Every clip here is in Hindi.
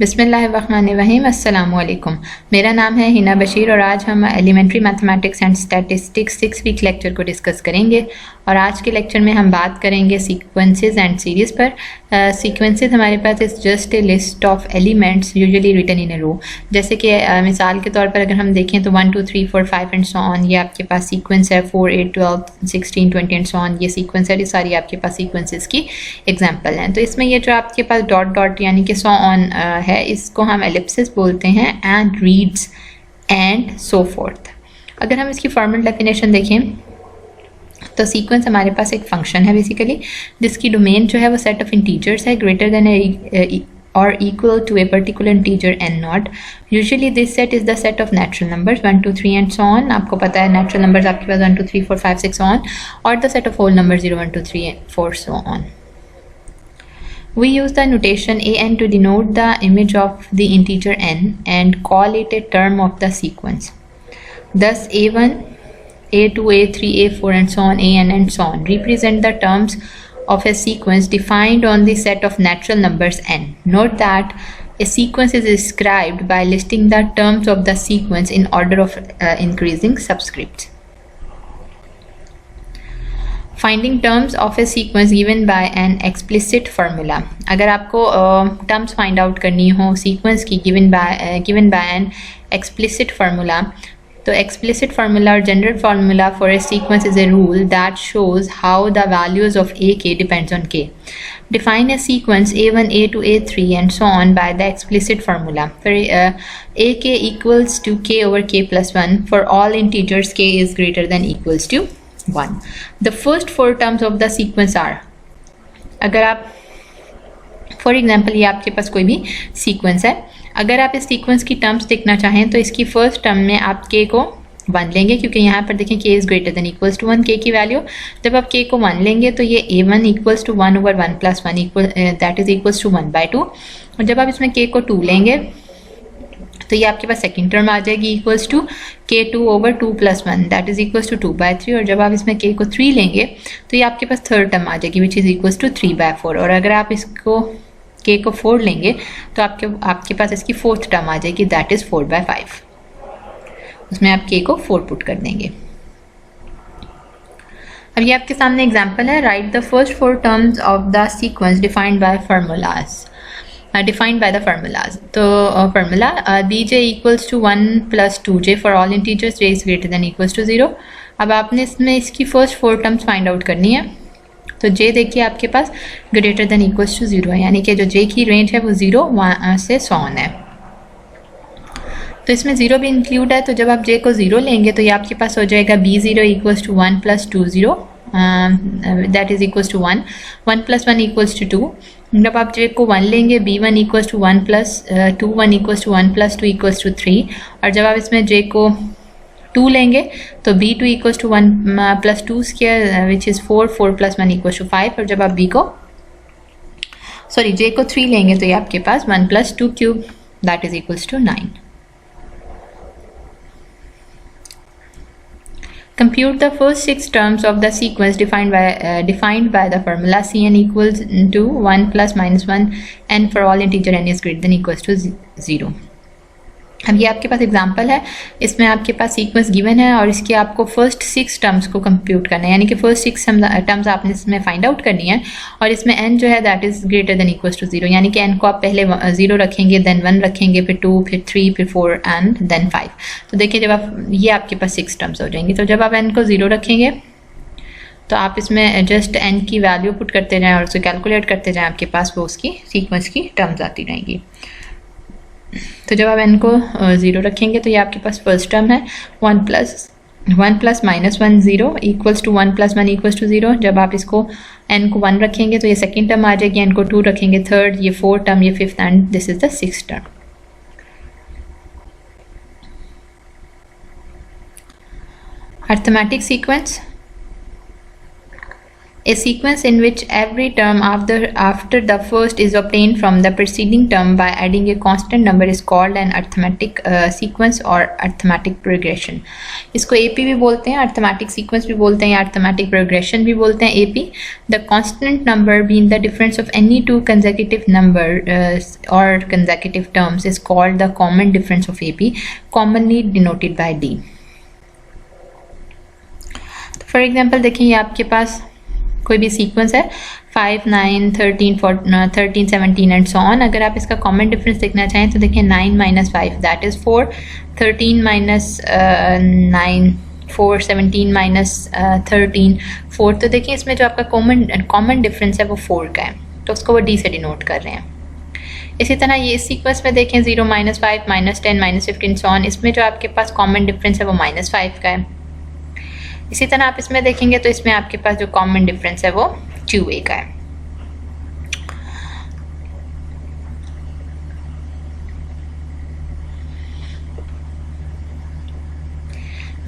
बिस्मिल्लाहिर्रहमानिर्रहीम। अस्सलामुअलैकुम। मेरा नाम है हिना बशीर और आज हम elementary mathematics and statistics 6 week lecture को डिस्कस करेंगे। और आज के लेक्चर में हम बात करेंगे सीक्वेंसेस एंड सीरीज़ पर। सीक्वेंसेस हमारे पास is just a list of elements usually written in a row. जैसे कि मिसाल के तौर पर अगर हम देखें तो 1 2 3 4 5 एंड सो ऑन, ये आपके पास सीक्वेंस है। 4 8 12 16 20 एंड सो ऑन, ये सीक्वेंस है। ये सारी आपके पास सीक्वेंसेस की एग्जाम्पल हैं। तो इसमें ये जो आपके पास डॉट डॉट यानी कि सो ऑन है, इसको हम एलिप्सिस बोलते हैं, and reads and so fourth. अगर हम इसकी फॉर्मल डेफिनेशन देखें तो सीक्वेंस हमारे पास एक फंक्शन है बेसिकली, जिसकी डोमेन जो है वो सेट ऑफ इंटीजर्स है ग्रेटर देन और equal to a particular integer n naught. Usually this set is the set of natural numbers 1 2 3 and so on. आपको पता है natural numbers आपके पास 1 2 3 4 5 6 on, और the set of whole numbers 0 1 2 3 4 so on. We use the notation an to denote the image of the integer n and call it a term of the sequence. Thus a1, a2, a3, a4 and so on, an and so on represent the terms of a sequence defined on the set of natural numbers n. Note that a sequence is described by listing the terms of the sequence in order of increasing subscripts. Finding terms of a sequence given by an explicit formula. अगर आपको terms find out करनी हो sequence की given by an explicit formula, तो explicit formula or general formula for a sequence is a rule that shows how the values of ak depends on k. Define a sequence a1, a2, a3 and so on by the explicit formula. For ak equals to k over k plus 1 for all integers k is greater than equals to 1. The first 4 terms of the sequence are, अगर आप फॉर एग्जाम्पल ये आपके पास कोई भी सीक्वेंस है, अगर आप इस सीक्वेंस की टर्म्स देखना चाहें तो इसकी फर्स्ट टर्म में आप k को 1 लेंगे, क्योंकि यहाँ पर देखें k is greater than equals to 1, k की वैल्यू जब आप k को 1 लेंगे तो ये a1 equals to 1 over 1 plus 1 equal that is equals to 1/2। और जब आप इसमें k को 2 लेंगे तो ये आपके पास सेकंड टर्म आ जाएगी equals to k2 over 2 plus 1 that is equals to 2/3। और जब आप इसमें k को 3 लेंगे तो ये आपके पास थर्ड टर्म आ जाएगी विच इज़ इक्वल्स टू 3/4। और अगर आप इसको k को 4 लेंगे तो आपके पास इसकी फोर्थ टर्म आ जाएगी दैट इज 4/5। उसमें आप k को 4 पुट कर देंगे। अब ये आपके सामने एग्जांपल है, right the first 4 terms of the sequence defined by the formulas. तो formula bj equals to 1 plus 2j for all integers j is greater than equals to 0। अब आपने इसमें इसकी फर्स्ट 4 टर्म्स फाइंड आउट करनी है। तो j देखिए आपके पास ग्रेटर देन इक्वल्स टू 0 है, यानी कि जो j की रेंज है वो 0 से 100 है। तो इसमें 0 भी इंक्लूड है, तो जब आप j को 0 लेंगे तो ये आपके पास हो जाएगा b0 equals to 1 plus 20 that is equals to 1 1 plus 1 equals to 2। जब आप j को 1 लेंगे b1 equals to 1 plus 2 1 equals to 1 plus 2 equals to 3। और जब आप इसमें j को 2 लेंगे तो b2 equals to 1 plus 2 square which is 4 4 plus 1 equals to 5। और जब आप j को 3 लेंगे तो ये आपके पास 1 plus 2 cube that is equals to 9। Compute the first 6 terms of the sequence defined by the formula Cn equals to 1 plus minus 1 n for all integer n is greater than equals to 0. अब ये आपके पास एग्जांपल है, इसमें आपके पास सीक्वेंस गिवन है और इसके आपको फर्स्ट 6 टर्म्स को कंप्यूट करना है, यानी कि फर्स्ट 6 टर्म्स आपने इसमें फाइंड आउट करनी है। और इसमें n जो है that is greater than equals to 0, यानी कि n को आप पहले 0 रखेंगे, देन 1 रखेंगे, फिर 2, फिर 3, फिर 4 एंड देन 5। तो देखिए जब आप ये आपके पास 6 टर्म्स हो जाएंगे। तो जब आप n को 0 रखेंगे तो आप इसमें जस्ट n की वैल्यू पुट करते जाएँ और उसे कैलकुलेट करते जाएँ, आपके पास वो उसकी सीक्वेंस की टर्म्स आती रहेंगी। तो जब आप n को 0 रखेंगे तो ये आपके पास फर्स्ट टर्म है 1 plus minus 1 0 equals to 1 plus 1 equals to 0। जब आप इसको n को 1 रखेंगे तो ये सेकंड टर्म आ जाएगी, n को 2 रखेंगे थर्ड, ये फोर्थ टर्म, ये fifth and this is the sixth term. Arithmetic sequence A sequence in which every term after the first is obtained from the preceding term by adding a constant number is called an arithmetic sequence or arithmetic progression. इसको AP भी बोलते हैं, arithmetic sequence भी बोलते हैं, या arithmetic progression भी बोलते हैं AP. The constant number being the difference of any two consecutive numbers or consecutive terms is called the common difference of AP, commonly denoted by D. For example देखिए, ये आपके पास कोई भी सीक्वेंस है 5, 9, 13, 13, 17 एंड सो ऑन. अगर आप इसका कॉमन डिफरेंस देखना चाहें तो देखिए 9 - 5 दैट इज़ 4, 13 - 9 4, 17 - 13 4. तो देखिए इसमें जो आपका कॉमन डिफरेंस है वो 4 का है, तो उसको वो D से डिनोट कर रहे हैं. इसी तरह ये इस सीक्वेंस में देखें 0, -5, -10, -15 सो ऑन. इसमें जो आपके पास कॉमन डिफरेंस है वो -5 का है. इसी तरह आप इसमें देखेंगे तो इसमें आपके पास जो कॉमन डिफरेंस है वो 2a का है.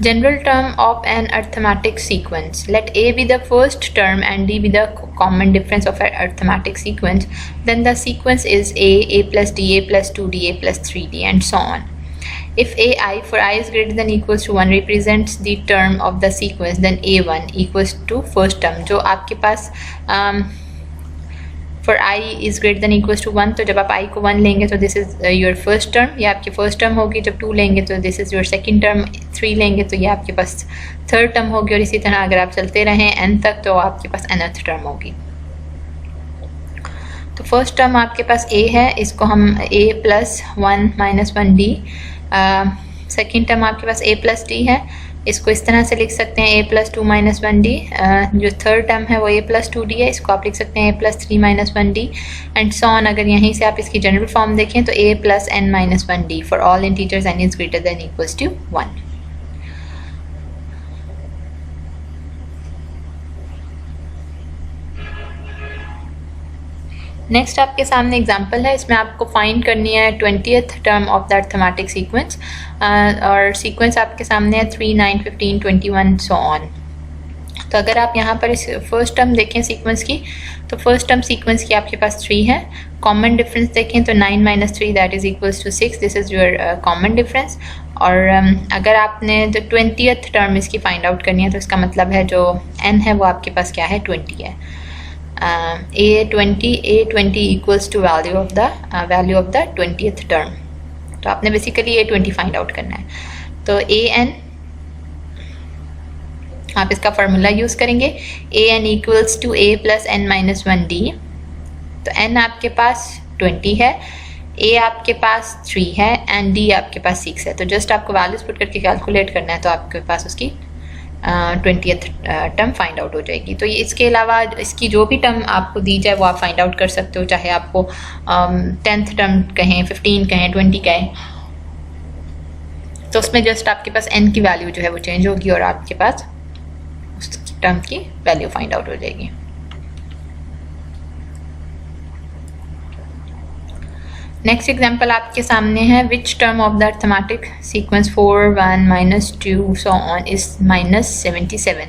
General term of an arithmetic sequence. Let A be the first term and D be the common difference of an arithmetic sequence. Then the sequence is A plus D, A plus 2D, A plus 3D and so on. If ai for I is greater than equals to 1 represents the term of the sequence, then a1 equals to first term. जो आपके पास for I is greater than equals to 1, तो जब आप I को 1 लेंगे तो this is your first term, ये आपकी first term होगी. जब 2 लेंगे तो this is your second term, 3 लेंगे तो ये आपके पास third term होगी. और इसी तरह अगर आप चलते रहें n तक तो आपके पास nth term होगी. तो फर्स्ट टर्म आपके पास a है, इसको हम a plus 1 minus 1d. Second term आपके पास a plus d है, इसको इस तरह से लिख सकते हैं a plus 2 minus 1d. जो थर्ड टर्म है वो a plus 2d है, इसको आप लिख सकते हैं a plus 3 minus 1d and so on. अगर यहीं से आप इसकी जनरल फॉर्म देखें तो a plus n minus 1d for all integers n is greater than equals to 1. Next आपके सामने एग्जांपल है, इसमें आपको फाइंड करनी है 20th term of the arithmetic sequence. और सीक्वेंस आपके सामने है 3, 9, 15, 21 सो ऑन. तो अगर आप यहाँ पर इस फर्स्ट टर्म देखें सीक्वेंस की, तो फर्स्ट टर्म सीक्वेंस की आपके पास 3 है. कॉमन डिफरेंस देखें तो 9 - 3 that is equals to 6. This is your common difference. और अगर आपने तो 20th टर्म इसकी फाइंड आउट करनी है तो इसका मतलब है जो n है वो आपके पास क्या है, 20 है. A20 equals to value of the 20th term. तो आपने बेसिकली A20 फाइंड आउट करना है. तो an आप इसका फार्मूला यूज़ करेंगे, an equals to a plus n minus 1d. तो n आपके पास 20 है, a आपके पास 3 है एंड d आपके पास 6 है. तो जस्ट आपको वैल्यूज पुट करके कैलकुलेट करना है तो आपके पास उसकी 20th टर्म फाइंड आउट हो जाएगी. तो ये इसके अलावा इसकी जो भी टर्म आपको दी जाए वो आप फाइंड आउट कर सकते हो, चाहे आपको 10th टर्म कहें, 15 कहें, 20 कहें. तो उसमें जस्ट आपके पास n की वैल्यू जो है वो चेंज होगी और आपके पास उस टर्म की वैल्यू फाइंड आउट हो जाएगी. नेक्स्ट एग्जाम्पल आपके सामने है, which term of the arithmetic sequence 4, 1, -2 so on is -77.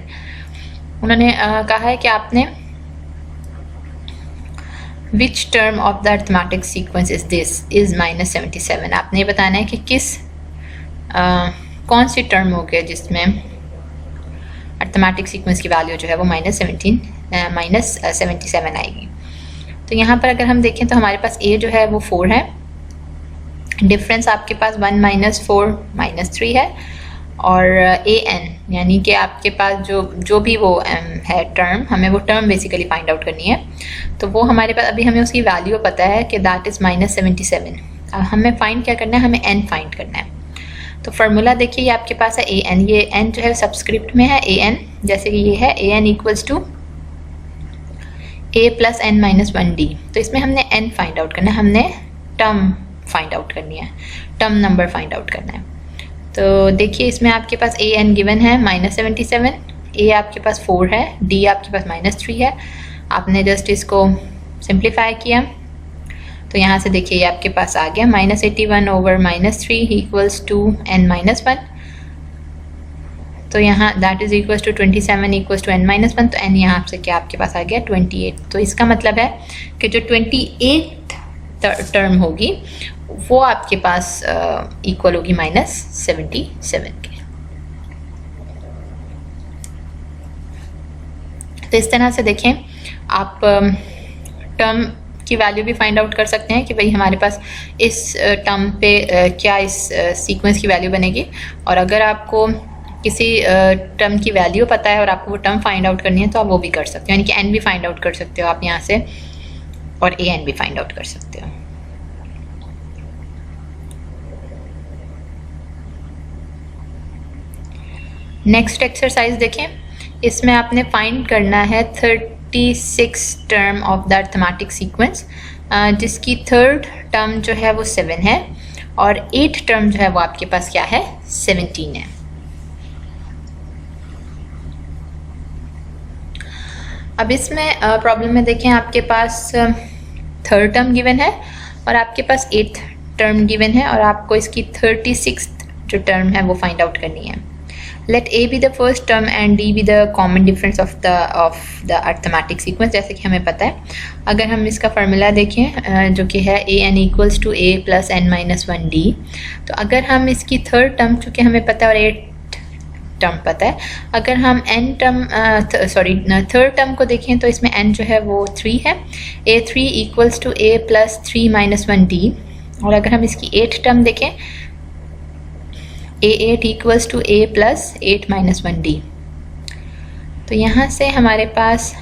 उन्होंने कहा है कि आपने which term of the arithmetic sequence is this is -77. आपने बताना है कि किस कौन सी टर्म हो गया जिसमें अर्थमेटिक सीक्वेंस की वैल्यू जो है वो -77 आएगी. तो यहाँ पर अगर हम देखें तो हमारे पास a जो है वो 4 है, डिफरेंस आपके पास 1 - 4 - 3 है. और an यानी कि आपके पास जो भी वो है टर्म, हमें वो टर्म बेसिकली फाइंड आउट करनी है. तो वो हमारे पास अभी हमें उसकी वैल्यू पता है कि दैट इज़ -77. अब हमें फाइंड क्या करना है, हमें n फाइंड करना है. तो फार्मूला देखिए ये आपके पास है an, ये n जो है सब्सक्रिप्ट में है an, जैसे कि ये है an equals to a plus n minus 1d. तो इसमें हमने n फाइंड आउट करना है, हमने टर्म फाइंड आउट करनी है, टर्म नंबर फाइंड आउट करना है. तो देखिए इसमें आपके पास a n गिवन है -77, a आपके पास 4 है, d आपके पास -3 है. आपने जस्ट इसको सिंप्लीफाई किया तो यहाँ से देखिए ये आपके पास आ गया -81 over -3 इक्वल्स टू n - 1. तो यहाँ that is equals to 27 equals to n-1, तो n यहाँ से क्या आपके पास आ गया 28। तो इसका मतलब है कि जो 28th टर्म होगी वो आपके पास इक्वल होगी -77 के। तो इस तरह से देखें आप टर्म की वैल्यू भी फाइंड आउट कर सकते हैं कि भाई हमारे पास इस टर्म पे क्या इस सीक्वेंस की वैल्यू बनेगी। और अगर आपको किसी टर्म की वैल्यू पता है और आपको वो टर्म फाइंड आउट करनी है तो आप वो भी कर सकते हो, यानी कि n भी फाइंड आउट कर सकते हो आप यहाँ से, और an भी फाइंड आउट कर सकते हो। नेक्स्ट एक्सरसाइज देखें, इसमें आपने फाइंड करना है 36 term of the arithmetic sequence, जिसकी थर्ड टर्म जो है वो 7 है और 8 टर्म जो है वो आपके पास क्या है 17 है। अब इसमें प्रॉब्लम में देखें आपके पास थर्ड टर्म गिवन है और आपके पास 8th टर्म गिवन है और आपको इसकी 36th जो टर्म है वो फाइंड आउट करनी है। Let A be the first term and D be the common difference of the arithmetic sequence। जैसे कि हमें पता है, अगर हम इसका फार्मूला देखें जो कि है an equals to a plus n-1d, तो अगर हम इसकी थर्ड टर्म चूँकि हमें पता है और 8 टर्म पता है, अगर हम थर्ड टर्म को देखें तो इसमें n जो है वो 3 है, a3 equals to a plus 3-1d। और अगर हम इसकी 8 टर्म देखें a8 equals to a plus 8-1d। तो यहाँ से हमारे पास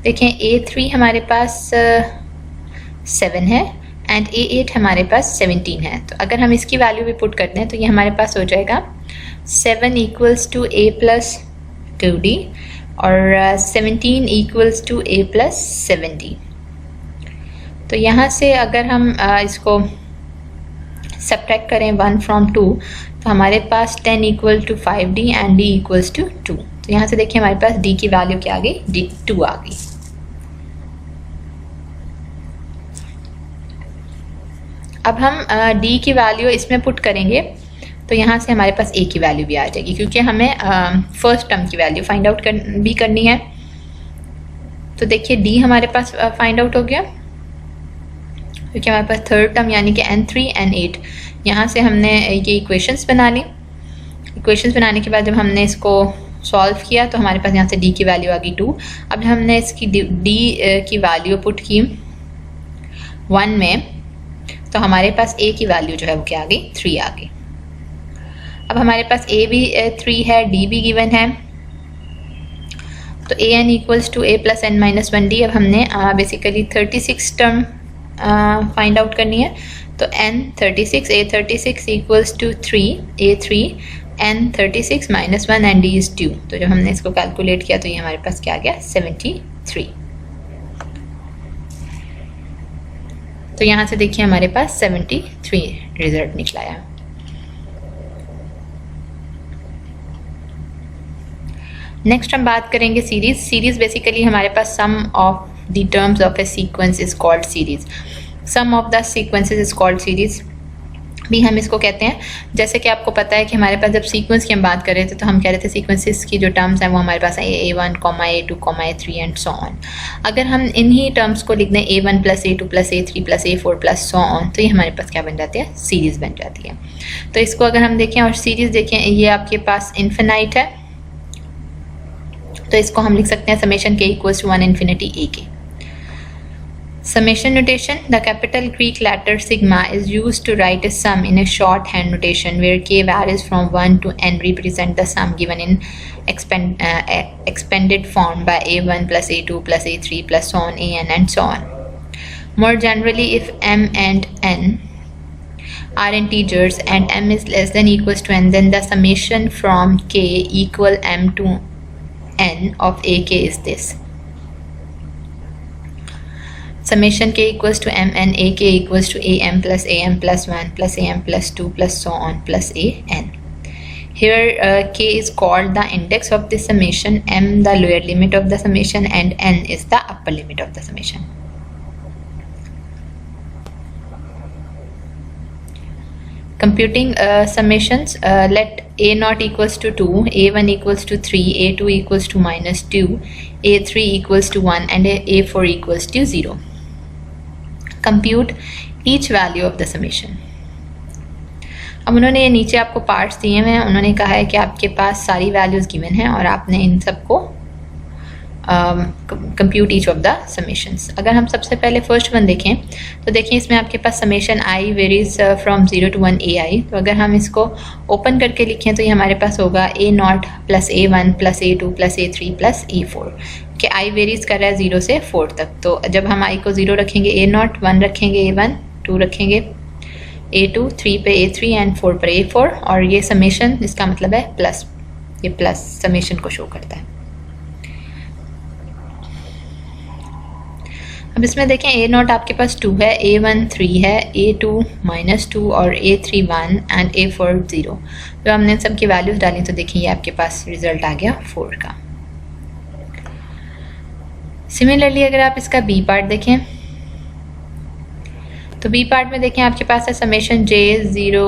देखें a3 हमारे पास 7 है एंड a8 हमारे पास 17 है। तो अगर हम इसकी वैल्यू भी पुट करते हैं तो ये हमारे पास हो जाएगा 7 equals to a plus 2d और 17 equals to a plus 7d। तो यहाँ से अगर हम इसको सब्ट्रैक्ट करें 1 from 2 तो हमारे पास 10 equal to 5d and d equals to 2। तो यहाँ से देखिए हमारे पास d की वैल्यू क्या आ गई, d 2 आ गई। अब हम d की वैल्यू इसमें पुट करेंगे तो यहाँ से हमारे पास a की वैल्यू भी आ जाएगी, क्योंकि हमें फर्स्ट टर्म की वैल्यू फाइंड आउट भी करनी है। तो देखिए d हमारे पास फाइंड आउट हो गया, क्योंकि हमारे पास थर्ड टर्म यानी कि n3 n8, यहाँ से हमने ये इक्वेशंस बना ली। इक्वेशंस बनाने के बाद जब हमने इसको सॉल्व किया तो हमारे पास यहाँ से d की वैल्यू आ गई 2। अब हमने इसकी d की वैल्यू पुट की 1 में, तो हमारे पास a की वैल्यू जो है वो क्या आ गई 3 आ गई। अब हमारे पास a भी 3 है, d भी गिवन है, तो an equals to a plus n-1d। अब हमने बेसिकली 36 टर्म फाइंड आउट करनी है। तो n36 a36 equals to 3 a3 n36 -1 and d is 2। तो जब हमने इसको कैलकुलेट किया तो ये हमारे पास क्या आ गया 73। तो यहाँ से देखिए हमारे पास 73 रिजल्ट निकला है। नेक्स्ट हम बात करेंगे सीरीज। सीरीज बेसिकली हमारे पास sum of the terms of a sequence is called series. Sum of the sequences is called series भी हम इसको कहते हैं। जैसे कि आपको पता है कि हमारे पास जब सीक्वेंस की हम बात कर रहे थे तो हम कह रहे थे सीक्वेंसेस की जो टर्म्स हैं वो हमारे पास है a1, a2, a3 and so on. अगर हम इन्हीं टर्म्स को लिख दें a1 + a2 + a3 + a4 + so on, तो ये हमारे पास क्या बन जाती है सीरीज़ बन जाती है। तो इसको अगर हम देखें और सीरीज़ देखें, ये आपके पास इन्फिनाइट है, तो इसको हम लिख सकते हैं summation k = 1 ∞ ak। Summation notation: the capital Greek letter sigma is used to write a sum in a shorthand notation where k varies from 1 to n represent the sum given in expanded form by a1 + a2 + a3 + so on an and so on. More generally, if m and n are integers and m is less than equals to n, then the summation from k equal m to n of ak is this. Summation k equals to m and ak equals to am plus am plus 1 plus am plus 2 plus so on plus an. Here k is called the index of the summation, m the lower limit of the summation, and n is the upper limit of the summation. Computing summations, let a naught equals to 2, a1 equals to 3, a2 equals to -2, a3 equals to 1 and a4 equals to 0. Compute each value of the summation. अब उन्होंने ये नीचे आपको पार्ट्स दिए हुए हैं, उन्होंने कहा है कि आपके पास सारी वैल्यूज़ गिवन हैं और आपने इन सबको compute each of the summations. अगर हम सबसे पहले फर्स्ट वन देखें तो देखिए इसमें आपके पास summation i varies from 0 to 1 a i. तो अगर हम इसको ओपन करके लिखें तो ये हमारे पास होगा a nought plus a1 plus a2 plus a3 plus a4 कि आई वेरीज कर रहा है 0 से 4 तक। तो जब हम आई को 0 रखेंगे a नॉट, 1 रखेंगे a1, 2 रखेंगे a2, 3 पे a3 एंड 4 पर a4 और ये समेशन इसका मतलब है प्लस, ये प्लस समेशन को शो करता है। अब इसमें देखें a नॉट आपके पास 2 है, a1 3 है, a2 -2 और a3 1 एंड a4 0। तो हमने सब की वैल्यूज डाली तो देखिए ये आपके पास रिजल्ट आ गया 4 का। सिमिलरली अगर आप इसका b पार्ट देखें तो b पार्ट में देखें आपके पास है summation j0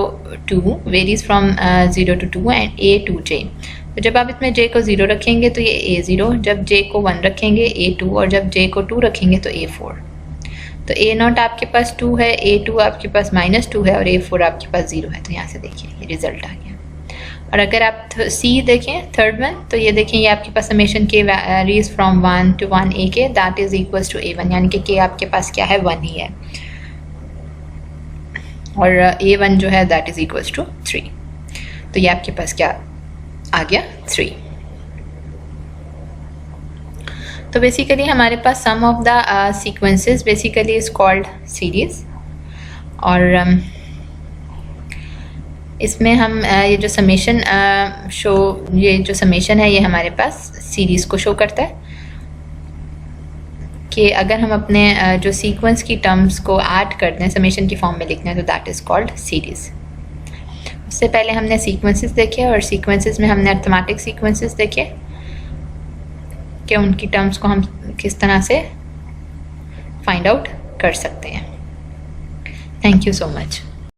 2 varies from 0 to 2 and a to j। तो जब आप इसमें j को 0 रखेंगे तो ये a0, जब j को 1 रखेंगे a2 और जब j को 2 रखेंगे तो a4। तो a नॉट आपके पास 2 है, a2 आपके पास -2 है और a4 आपके पास 0 है। तो यहाँ से देखिए ये रिजल्ट आ गया। और अगर आप c देखें थर्ड वन तो ये देखें ये आपके पास summation k varies from 1 to 1 ak that is equals to a1 यानी कि k आपके पास क्या है 1 ही है और a1 जो है दैट इज इक्वल्स टू 3। तो ये आपके पास क्या आ गया 3। तो बेसिकली हमारे पास sum of the sequences basically is called series और इसमें हम ये जो समेशन ये जो समेशन है ये हमारे पास सीरीज को शो करता है कि अगर हम अपने जो सीक्वेंस की टर्म्स को ऐड कर दें समेशन की फॉर्म में लिखना है तो दैट इज कॉल्ड सीरीज। उससे पहले हमने सीक्वेंसेस देखे और सीक्वेंसेस में हमने अर्थमेटिक सीक्वेंसेस देखे कि उनकी टर्म्स को हम किस तरह से फाइंड आउट कर सकते हैं। Thank you so much.